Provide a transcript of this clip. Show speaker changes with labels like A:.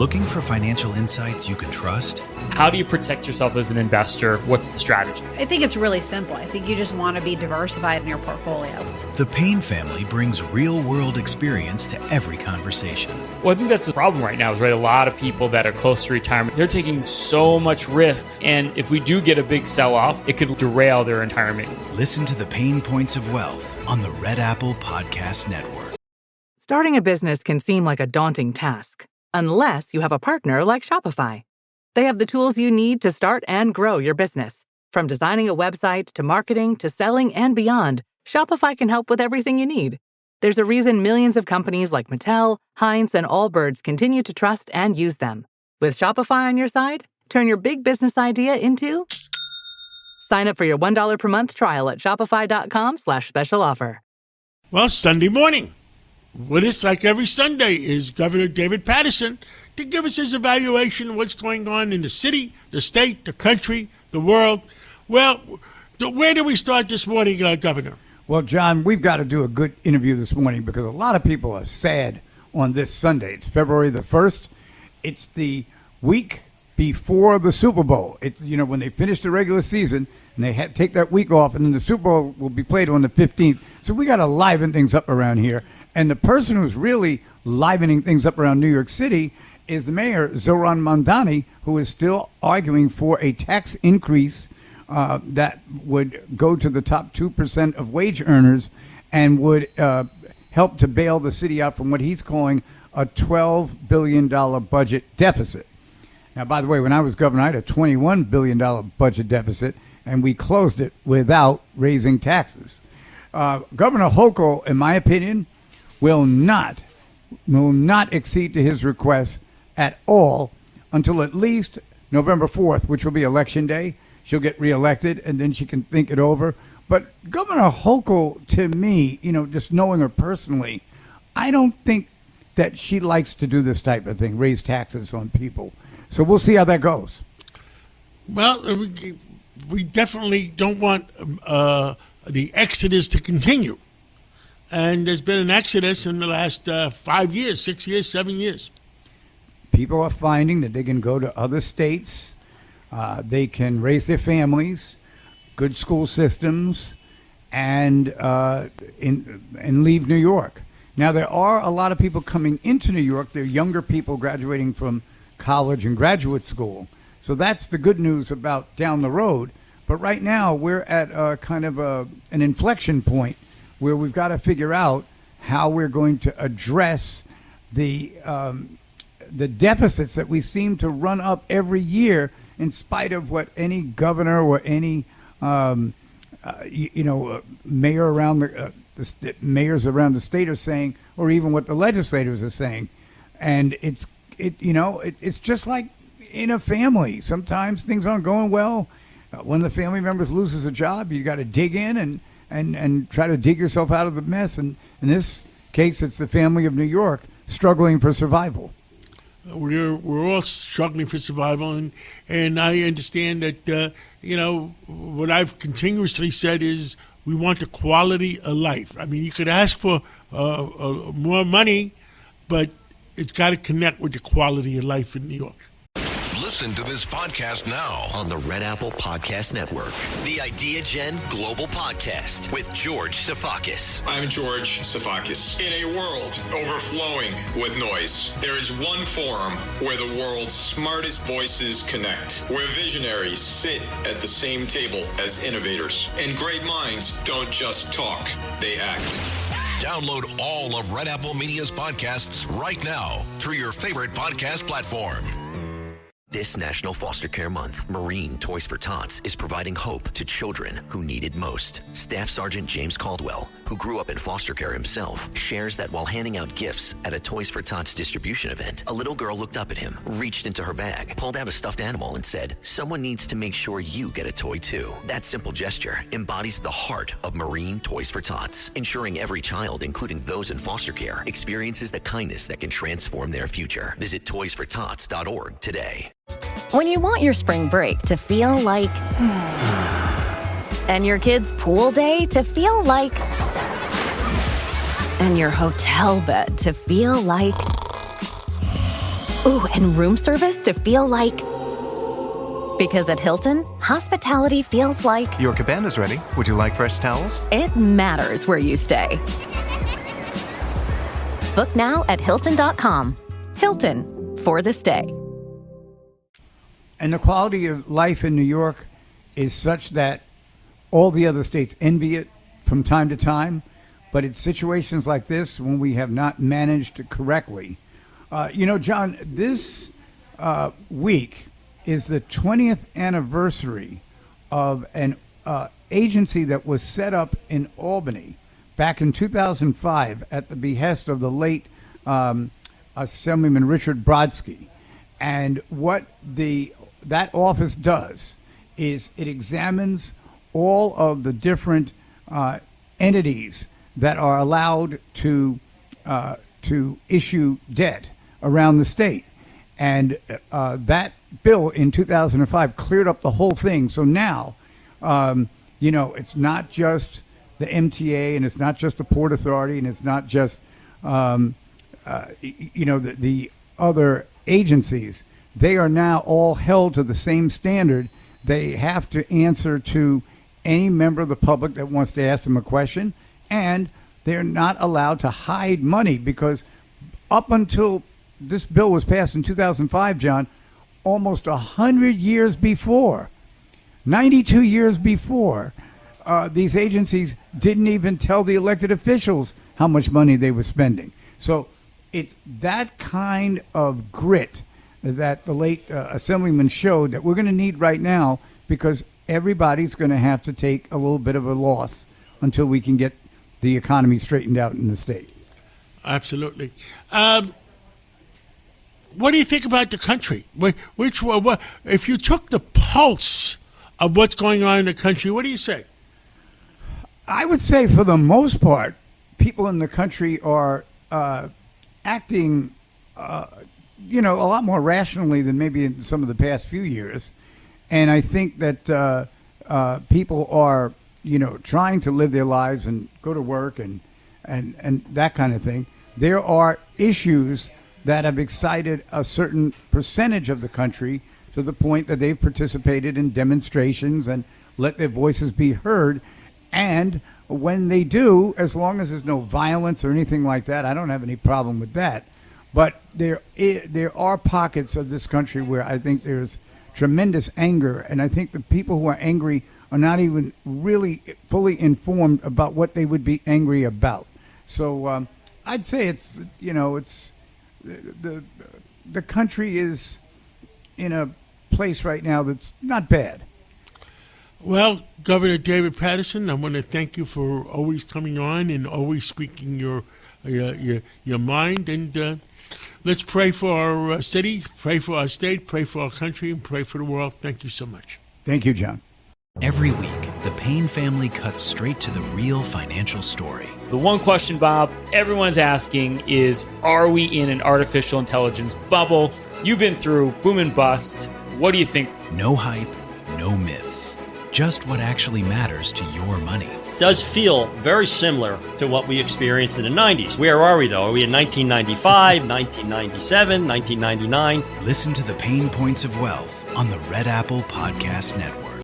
A: Looking for financial insights you can trust?
B: How do you protect yourself as an investor? What's the strategy?
C: I think it's really simple. I think you just want to be diversified in your portfolio.
A: The Payne family brings real-world experience to every conversation.
B: Well, I think that's the problem right now is, right, a lot of people that are close to retirement, they're taking so much risks. And if we do get a big sell-off, it could derail their retirement.
A: Listen to the Pain Points of Wealth on the Red Apple Podcast Network.
D: Starting a business can seem like a daunting task, unless you have a partner like Shopify. They have the tools you need to start and grow your business. From designing a website to marketing to selling and beyond, Shopify can help with everything you need. There's a reason millions of companies like Mattel, Heinz, and Allbirds continue to trust and use them. With Shopify on your side, turn your big business idea into... Sign up for your $1 per month trial at shopify.com/special offer.
E: Well, Sunday morning. With us, like every Sunday, is Governor David Paterson to give us his evaluation of what's going on in the city, the state, the country, the world. Well, where do we start this morning, Governor?
F: Well, John, we've got to do a good interview this morning because a lot of people are sad on this Sunday. It's February the 1st. It's the week before the Super Bowl. It's, when they finish the regular season and they take that week off, and then the Super Bowl will be played on the 15th. So we got to liven things up around here. And the person who's really livening things up around New York City is the mayor, Zoran Mamdani, who is still arguing for a tax increase that would go to the top 2% of wage earners and would help to bail the city out from what he's calling a $12 billion budget deficit. Now, by the way, when I was governor, I had a $21 billion budget deficit, and we closed it without raising taxes. Governor Hochul, in my opinion, will not accede to his request at all until at least November 4th, which will be Election Day. She'll get reelected, and then she can think it over. But Governor Hochul, to me, just knowing her personally, I don't think that she likes to do this type of thing, raise taxes on people. So we'll see how that goes.
E: Well, we definitely don't want the exodus to continue. And there's been an exodus in the last 5 years, 6 years, 7 years.
F: People are finding that they can go to other states. They can raise their families, good school systems, and leave New York. Now, there are a lot of people coming into New York. They're younger people graduating from college and graduate school. So that's the good news about down the road. But right now, we're at kind of an inflection point where we've got to figure out how we're going to address the deficits that we seem to run up every year, in spite of what any governor or any mayor around the mayors around the state are saying, or even what the legislators are saying. And it's just like in a family. Sometimes things aren't going well. One of the family members loses a job, you got to dig in and try to dig yourself out of the mess. And in this case, it's the family of New York struggling for survival.
E: We're all struggling for survival, and I understand that, what I've continuously said is we want the quality of life. I mean, you could ask for more money, but it's got to connect with the quality of life in New York.
G: Listen to this podcast now on the Red Apple Podcast Network. The Idea Gen Global Podcast with George Safakis.
H: I'm George Safakis. In a world overflowing with noise, there is one forum where the world's smartest voices connect, where visionaries sit at the same table as innovators, and great minds don't just talk, they act.
G: Download all of Red Apple Media's podcasts right now through your favorite podcast platform. This National Foster Care Month, Marine Toys for Tots is providing hope to children who need it most. Staff Sergeant James Caldwell, who grew up in foster care himself, shares that while handing out gifts at a Toys for Tots distribution event, a little girl looked up at him, reached into her bag, pulled out a stuffed animal and said, "Someone needs to make sure you get a toy too." That simple gesture embodies the heart of Marine Toys for Tots, ensuring every child, including those in foster care, experiences the kindness that can transform their future. Visit toysfortots.org today.
I: When you want your spring break to feel like... and your kids' pool day to feel like... and your hotel bed to feel like... Ooh, and room service to feel like... Because at Hilton, hospitality feels like...
J: Your cabana's ready. Would you like fresh towels?
I: It matters where you stay. Book now at Hilton.com. Hilton, for the stay.
F: And the quality of life in New York is such that all the other states envy it from time to time. But it's situations like this when we have not managed it correctly. John, this week is the 20th anniversary of an agency that was set up in Albany back in 2005 at the behest of the late Assemblyman Richard Brodsky. And what that office does is it examines all of the different entities that are allowed to issue debt around the state. And that bill in 2005 cleared up the whole thing. So now, it's not just the MTA, and it's not just the Port Authority, and it's not just, the other agencies. They are now all held to the same standard. They have to answer to any member of the public that wants to ask them a question, and they're not allowed to hide money, because up until this bill was passed in 2005, John, almost 100 years before, 92 years before, these agencies didn't even tell the elected officials how much money they were spending. So it's that kind of grit that the late Assemblyman showed that we're going to need right now, because everybody's going to have to take a little bit of a loss until we can get the economy straightened out in the state.
E: Absolutely. What do you think about the country? What, if you took the pulse of what's going on in the country, what do you say?
F: I would say, for the most part, people in the country are acting, a lot more rationally than maybe in some of the past few years. And I think that people are, trying to live their lives and go to work and that kind of thing. There are issues that have excited a certain percentage of the country to the point that they've participated in demonstrations and let their voices be heard. And when they do, as long as there's no violence or anything like that, I don't have any problem with that. But there are pockets of this country where I think there's tremendous anger, and I think the people who are angry are not even really fully informed about what they would be angry about. So I'd say it's the country is in a place right now that's not bad.
E: Well, Governor David Paterson, I want to thank you for always coming on and always speaking your mind. And let's pray for our city, pray for our state, pray for our country, and pray for the world. Thank you so much.
F: Thank you, John.
A: Every week, the Payne family cuts straight to the real financial story.
B: The one question, Bob, everyone's asking is, are we in an artificial intelligence bubble? You've been through boom and busts. What do you think?
A: No hype, no myths. Just what actually matters to your money.
K: Does feel very similar to what we experienced in the 90s. Where are we, though? Are we in 1995, 1997, 1999?
A: Listen to the Pain Points of Wealth on the Red Apple Podcast Network.